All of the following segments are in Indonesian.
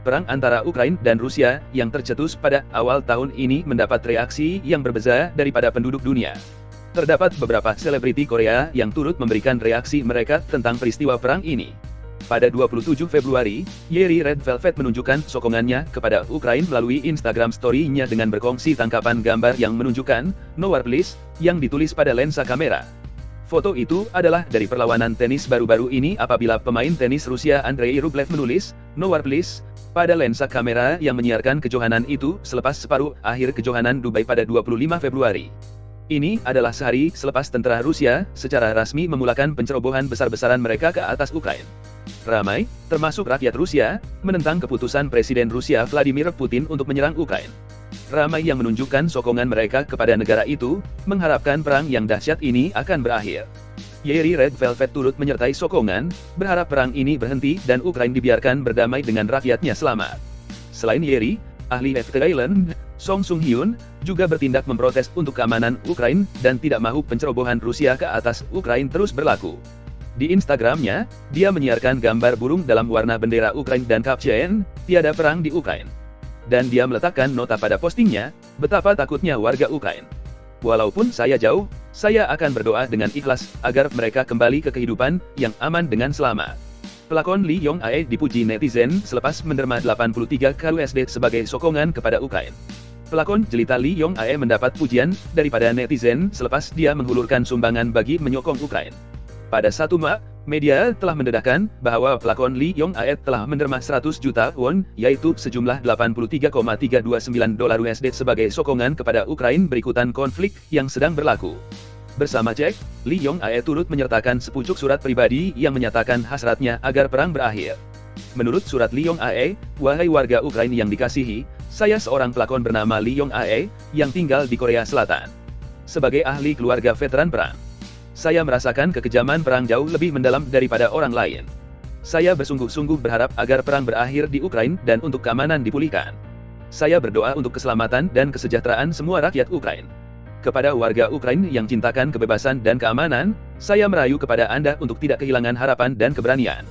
perang antara Ukraina dan Rusia yang tercetus pada awal tahun ini mendapat reaksi yang berbeda daripada penduduk dunia. Terdapat beberapa selebriti Korea yang turut memberikan reaksi mereka tentang peristiwa perang ini. Pada 27 Februari, Yeri Red Velvet menunjukkan sokongannya kepada Ukraina melalui Instagram Story-nya dengan berkongsi tangkapan gambar yang menunjukkan "No War Please" yang ditulis pada lensa kamera. Foto itu adalah dari perlawanan tenis baru-baru ini apabila pemain tenis Rusia Andrei Rublev menulis "No War Please" pada lensa kamera yang menyiarkan kejohanan itu selepas separuh akhir kejohanan Dubai pada 25 Februari. Ini adalah sehari selepas tentara Rusia secara rasmi memulakan pencerobohan besar-besaran mereka ke atas Ukraina. Ramai, termasuk rakyat Rusia, menentang keputusan Presiden Rusia Vladimir Putin untuk menyerang Ukraina. Ramai yang menunjukkan sokongan mereka kepada negara itu, mengharapkan perang yang dahsyat ini akan berakhir. Yeri Red Velvet turut menyertai sokongan, berharap perang ini berhenti dan Ukraina dibiarkan berdamai dengan rakyatnya selamat. Selain Yeri, ahli FT Island, Song Sung Hyun, juga bertindak memprotes untuk keamanan Ukraina dan tidak mau pencerobohan Rusia ke atas Ukraina terus berlaku. Di Instagramnya, dia menyiarkan gambar burung dalam warna bendera Ukraina dan caption, "Tiada perang di Ukraina." Dan dia meletakkan nota pada postingnya, betapa takutnya warga Ukraina. "Walaupun saya jauh, saya akan berdoa dengan ikhlas agar mereka kembali ke kehidupan yang aman dengan selamat." Pelakon Lee Yong Ae dipuji netizen selepas menderma 83 kali USD sebagai sokongan kepada Ukraina. Pelakon jelita Lee Yong Ae mendapat pujian daripada netizen selepas dia menghulurkan sumbangan bagi menyokong Ukraina. Pada 1 Maret, media telah mendedahkan bahwa pelakon Lee Yong Ae telah menderma 100 juta won, yaitu sejumlah 83,329 dolar USD sebagai sokongan kepada Ukraina berikutan konflik yang sedang berlaku. Bersama Jack, Lee Yong Ae turut menyertakan sepucuk surat pribadi yang menyatakan hasratnya agar perang berakhir. Menurut surat Lee Yong Ae, "Wahai warga Ukraina yang dikasihi, saya seorang pelakon bernama Lee Yong Ae, yang tinggal di Korea Selatan. Sebagai ahli keluarga veteran perang, saya merasakan kekejaman perang jauh lebih mendalam daripada orang lain. Saya bersungguh-sungguh berharap agar perang berakhir di Ukraina dan untuk keamanan dipulihkan. Saya berdoa untuk keselamatan dan kesejahteraan semua rakyat Ukraina. Kepada warga Ukraina yang cintakan kebebasan dan keamanan, saya merayu kepada Anda untuk tidak kehilangan harapan dan keberanian.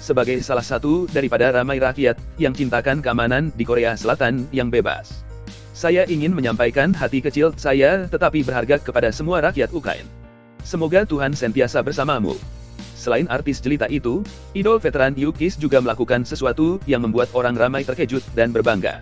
Sebagai salah satu daripada ramai rakyat yang cintakan keamanan di Korea Selatan yang bebas, saya ingin menyampaikan hati kecil saya tetapi berharga kepada semua rakyat Ukraina. Semoga Tuhan sentiasa bersamamu." Selain artis jelita itu, idol veteran Yukis juga melakukan sesuatu yang membuat orang ramai terkejut dan berbangga.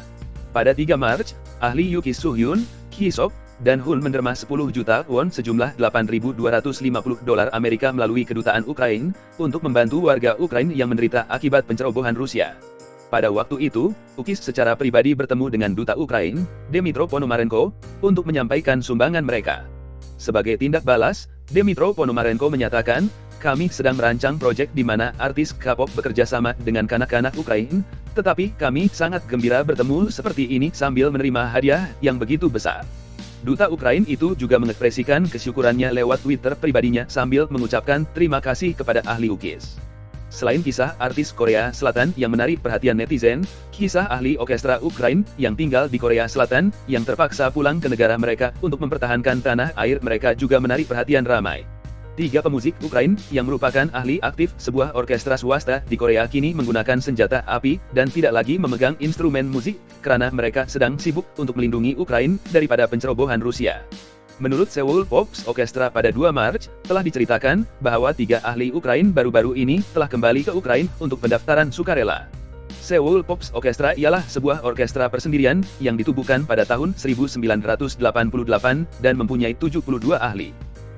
Pada 3 Maret, ahli Yukis Soo-hyun, Ki-sok, dan Hun menderma 10 juta won sejumlah 8.250 dolar Amerika melalui kedutaan Ukraina, untuk membantu warga Ukraina yang menderita akibat pencerobohan Rusia. Pada waktu itu, Yukis secara pribadi bertemu dengan duta Ukraina, Dmytro Ponomarenko, untuk menyampaikan sumbangan mereka. Sebagai tindak balas, Dmytro Ponomarenko menyatakan, "Kami sedang merancang proyek di mana artis K-pop bekerja sama dengan kanak-kanak Ukraina, tetapi kami sangat gembira bertemu seperti ini sambil menerima hadiah yang begitu besar." Duta Ukraina itu juga mengekspresikan kesyukurannya lewat Twitter pribadinya sambil mengucapkan terima kasih kepada ahli Yukis. Selain kisah artis Korea Selatan yang menarik perhatian netizen, kisah ahli orkestra Ukraina yang tinggal di Korea Selatan yang terpaksa pulang ke negara mereka untuk mempertahankan tanah air mereka juga menarik perhatian ramai. 3 pemusik Ukraina yang merupakan ahli aktif sebuah orkestra swasta di Korea kini menggunakan senjata api dan tidak lagi memegang instrumen musik karena mereka sedang sibuk untuk melindungi Ukraina daripada pencerobohan Rusia. Menurut Seoul Pops Orchestra pada 2 Maret, telah diceritakan bahwa 3 ahli Ukraina baru-baru ini telah kembali ke Ukraina untuk pendaftaran sukarela. Seoul Pops Orchestra ialah sebuah orkestra persendirian yang ditubuhkan pada tahun 1988 dan mempunyai 72 ahli.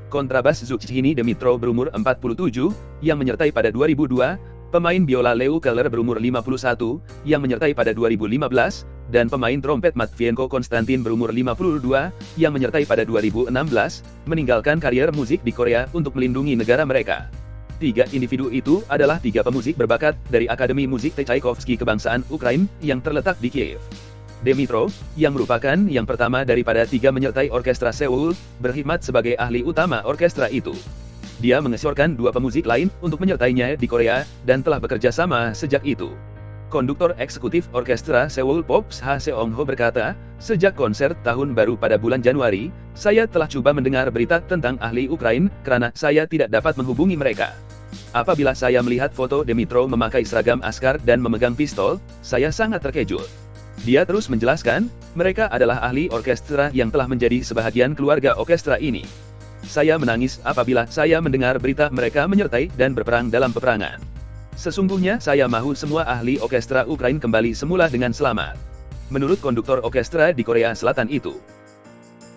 Kontrabas Zucchini Dmytro berumur 47, yang menyertai pada 2002, pemain biola Leo Keller berumur 51, yang menyertai pada 2015, dan pemain trompet Matvienko Konstantin berumur 52, yang menyertai pada 2016, meninggalkan karier musik di Korea untuk melindungi negara mereka. 3 individu itu adalah 3 pemusik berbakat dari Akademi Musik Tchaikovsky Kebangsaan Ukraina yang terletak di Kiev. Dmytro, yang merupakan yang pertama daripada 3 menyertai orkestra Seoul, berkhidmat sebagai ahli utama orkestra itu. Dia mengesyorkan 2 pemusik lain untuk menyertainya di Korea, dan telah bekerja sama sejak itu. Konduktor eksekutif orkestra Seoul Pops Ha Seong-ho berkata, "Sejak konser tahun baru pada bulan Januari, saya telah coba mendengar berita tentang ahli Ukraina, karena saya tidak dapat menghubungi mereka. Apabila saya melihat foto Dmytro memakai seragam askar dan memegang pistol, saya sangat terkejut. Dia terus menjelaskan, mereka adalah ahli orkestra yang telah menjadi sebahagian keluarga orkestra ini. Saya menangis apabila saya mendengar berita mereka menyertai dan berperang dalam peperangan. Sesungguhnya saya mahu semua ahli orkestra Ukraina kembali semula dengan selamat. Menurut konduktor orkestra di Korea Selatan itu.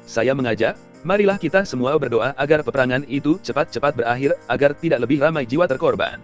Saya mengajak, marilah kita semua berdoa agar peperangan itu cepat-cepat berakhir, agar tidak lebih ramai jiwa terkorban.